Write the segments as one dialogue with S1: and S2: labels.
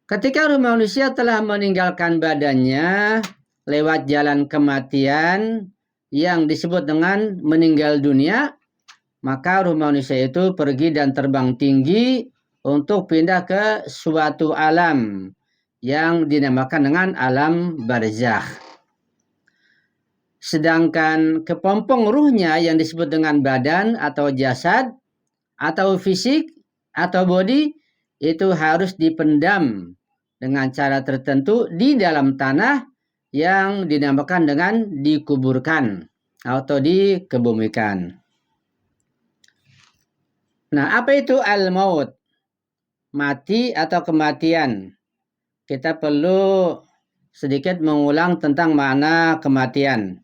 S1: Ketika ruh manusia telah meninggalkan badannya lewat jalan kematian yang disebut dengan meninggal dunia, maka ruh manusia itu pergi dan terbang tinggi untuk pindah ke suatu alam yang dinamakan dengan alam barzakh. Sedangkan kepompong ruhnya yang disebut dengan badan atau jasad atau fisik atau body itu harus dipendam dengan cara tertentu di dalam tanah yang dinamakan dengan dikuburkan atau dikebumikan. Nah, apa itu al-maut? Mati atau kematian. Kita perlu sedikit mengulang tentang makna kematian.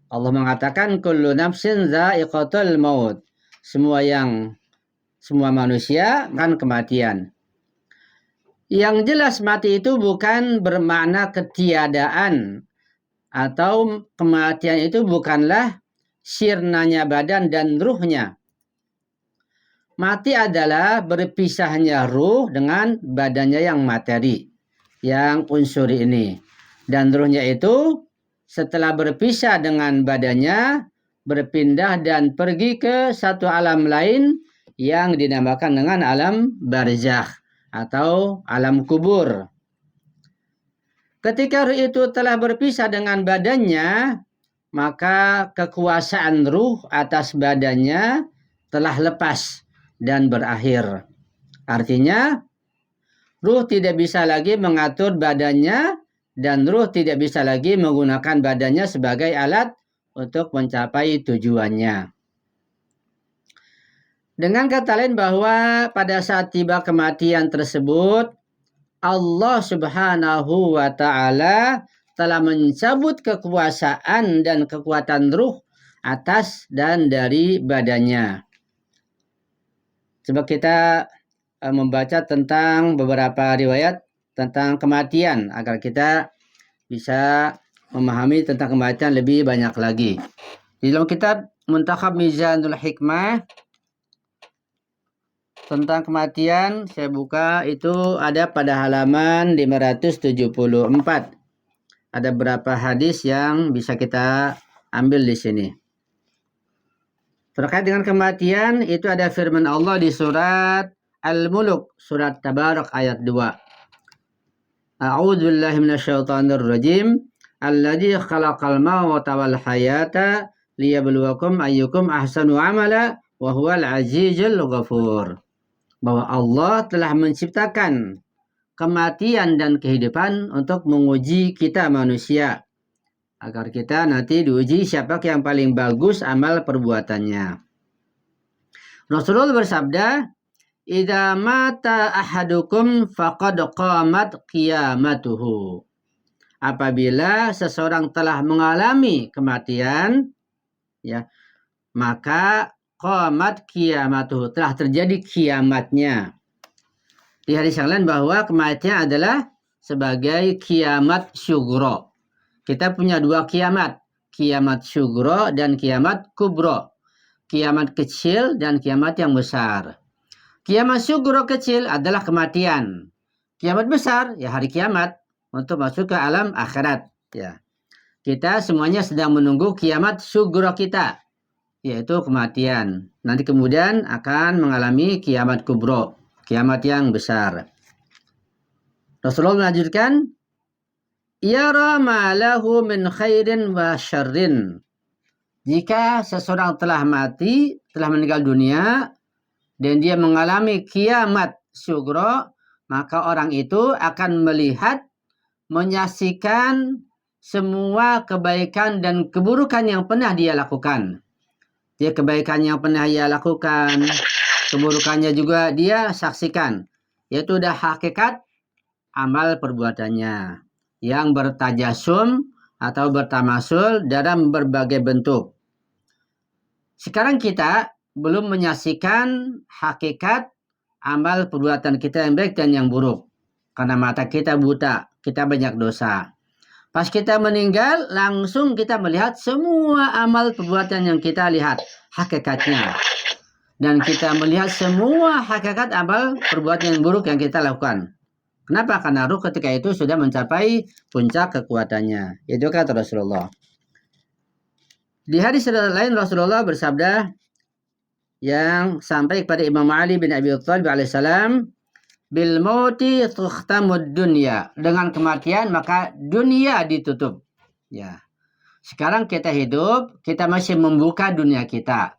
S1: Allah mengatakan kullu nafsin dha'iqatul maut. Semua manusia akan kematian. Yang jelas mati itu bukan bermakna ketiadaan, atau kematian itu bukanlah sirnanya badan dan ruhnya. Mati adalah berpisahnya ruh dengan badannya yang materi, yang unsuri ini. Dan ruhnya itu setelah berpisah dengan badannya, berpindah dan pergi ke satu alam lain yang dinamakan dengan alam barzakh atau alam kubur. Ketika ruh itu telah berpisah dengan badannya, maka kekuasaan ruh atas badannya telah lepas dan berakhir. Artinya, ruh tidak bisa lagi mengatur badannya dan ruh tidak bisa lagi menggunakan badannya sebagai alat untuk mencapai tujuannya. Dengan kata lain bahwa pada saat tiba kematian tersebut, Allah Subhanahu wa Ta'ala telah mencabut kekuasaan dan kekuatan ruh atas dan dari badannya. Coba kita membaca tentang beberapa riwayat tentang kematian agar kita bisa memahami tentang kematian lebih banyak lagi. Di dalam kitab Muntakhab Mizanul Hikmah tentang kematian, saya buka itu ada pada halaman 574. Ada beberapa hadis yang bisa kita ambil di sini. Terkait dengan kematian itu ada firman Allah di surat Al-Mulk, surat Tabarak ayat 2. A'udzu billahi minasyaitonir rajim. Alladzi khalaqal mauta wal hayata liyabluwakum ayyukum ahsanu amala wa huwal azizul ghafur. Bahwa Allah telah menciptakan kematian dan kehidupan untuk menguji kita manusia, agar kita nanti diuji siapa yang paling bagus amal perbuatannya. Rasulullah bersabda, "Idza mata ahadukum faqad qamat qiyamatuhu." Apabila seseorang telah mengalami kematian, ya, maka qamat qiyamatuhu, telah terjadi kiamatnya. Di hadis yang lain bahwa kematian adalah sebagai kiamat syugro. Kita punya dua kiamat, kiamat syugro dan kiamat kubro. Kiamat kecil dan kiamat yang besar. Kiamat syugro kecil adalah kematian. Kiamat besar ya hari kiamat untuk masuk ke alam akhirat. Ya. Kita semuanya sedang menunggu kiamat syugro kita, yaitu kematian. Nanti kemudian akan mengalami kiamat kubro, kiamat yang besar. Rasulullah melanjutkan, yara ma lahu min khairin wa syarrin. Jika seseorang telah mati, telah meninggal dunia, dan dia mengalami kiamat syugro, maka orang itu akan melihat, menyaksikan semua kebaikan dan keburukan yang pernah dia lakukan. Dia kebaikan yang pernah dia lakukan, keburukannya juga dia saksikan. Yaitu dah hakikat amal perbuatannya yang bertajasum atau bertamasul dalam berbagai bentuk. Sekarang kita belum menyaksikan hakikat amal perbuatan kita yang baik dan yang buruk. Karena mata kita buta, kita banyak dosa. Pas kita meninggal, langsung kita melihat semua amal perbuatan yang kita lihat, hakikatnya. Dan kita melihat semua hakikat amal perbuatan yang buruk yang kita lakukan. Kenapa? Karena ruh ketika itu sudah mencapai puncak kekuatannya. Itu kata Rasulullah. Di hadis lain Rasulullah bersabda yang sampai kepada Imam Ali bin Abi Thalib alaihissalam, bil mauti tukhtamud dunya. Dengan kematian maka dunia ditutup. Ya. Sekarang kita hidup, kita masih membuka dunia kita.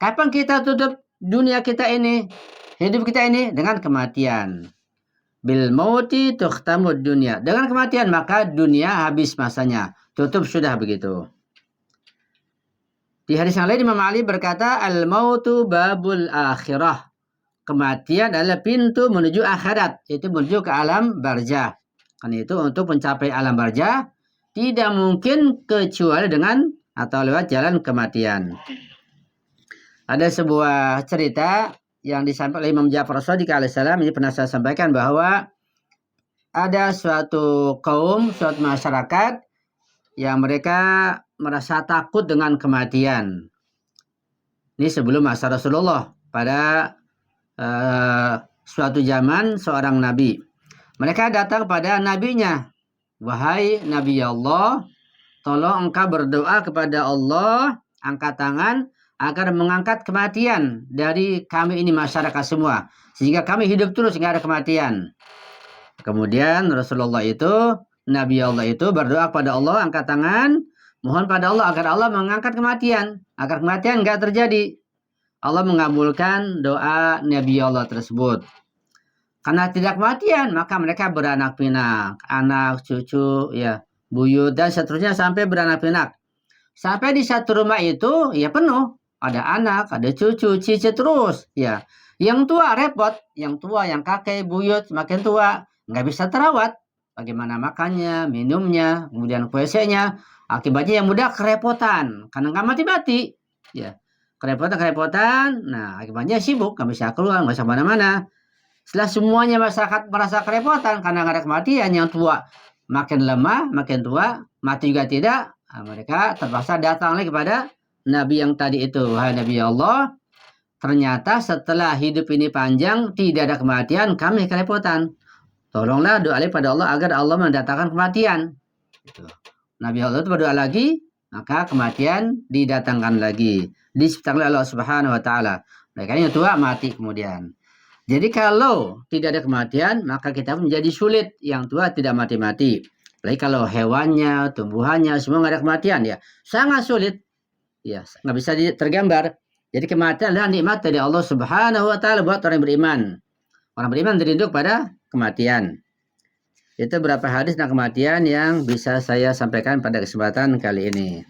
S1: Kapan kita tutup dunia kita ini? Hidup kita ini dengan kematian. Bil mauti tukhtamud dunya. Dengan kematian maka dunia habis masanya. Tutup sudah begitu. Di hadis yang lain Imam Ali berkata, al-mautu babul akhirah. Kematian adalah pintu menuju akhirat, itu menuju ke alam barzah. Karena itu untuk mencapai alam barzah tidak mungkin kecuali dengan atau lewat jalan kematian. Ada sebuah cerita yang disampaikan oleh Imam Ja'far Shadiq alaihissalam, ini pernah saya sampaikan bahwa ada suatu kaum, suatu masyarakat yang mereka merasa takut dengan kematian. Ini sebelum masa Rasulullah, pada suatu zaman seorang nabi. Mereka datang pada nabinya. Wahai Nabi Allah, tolong engkau berdoa kepada Allah, angkat tangan agar mengangkat kematian dari kami ini masyarakat semua. Sehingga kami hidup terus hingga ada kematian. Kemudian Rasulullah itu, Nabi Allah itu berdoa kepada Allah, angkat tangan, mohon pada Allah agar Allah mengangkat kematian. Agar kematian enggak terjadi. Allah mengabulkan doa Nabi Allah tersebut. Karena tidak kematian, maka mereka beranak pinak, anak, cucu, ya, buyut dan seterusnya sampai beranak pinak. Sampai di satu rumah itu ya penuh, ada anak, ada cucu, cicit terus, ya. Yang tua repot, yang tua, yang kakek, buyut semakin tua, nggak bisa terawat. Bagaimana makannya, minumnya, kemudian WC-nya, akibatnya yang muda kerepotan karena nggak mati-mati, ya. Kerepotan, nah akibatnya sibuk, nggak bisa keluar, nggak bisa mana-mana. Setelah semuanya masyarakat merasa kerepotan karena ada kematian, yang tua makin lemah, makin tua, mati juga tidak, nah, mereka terpaksa datang lagi kepada Nabi yang tadi itu. Wahai Nabi Allah, ternyata setelah hidup ini panjang, tidak ada kematian, kami kerepotan. Tolonglah doa pada Allah agar Allah mendatangkan kematian. Gitu. Nabi Allah itu berdoa lagi, maka kematian didatangkan lagi. Diciptakan oleh Allah Subhanahu wa taala. Mereka yang tua mati kemudian. Jadi kalau tidak ada kematian, maka kita menjadi sulit. Yang tua tidak mati-mati. Apalagi kalau hewannya, tumbuhannya, semua nggak ada kematian ya, sangat sulit. Ya, nggak bisa tergambar. Jadi kematian adalah nikmat dari Allah Subhanahu wa taala buat orang beriman. Orang beriman terinduk pada kematian. Itu beberapa hadis tentang kematian yang bisa saya sampaikan pada kesempatan kali ini.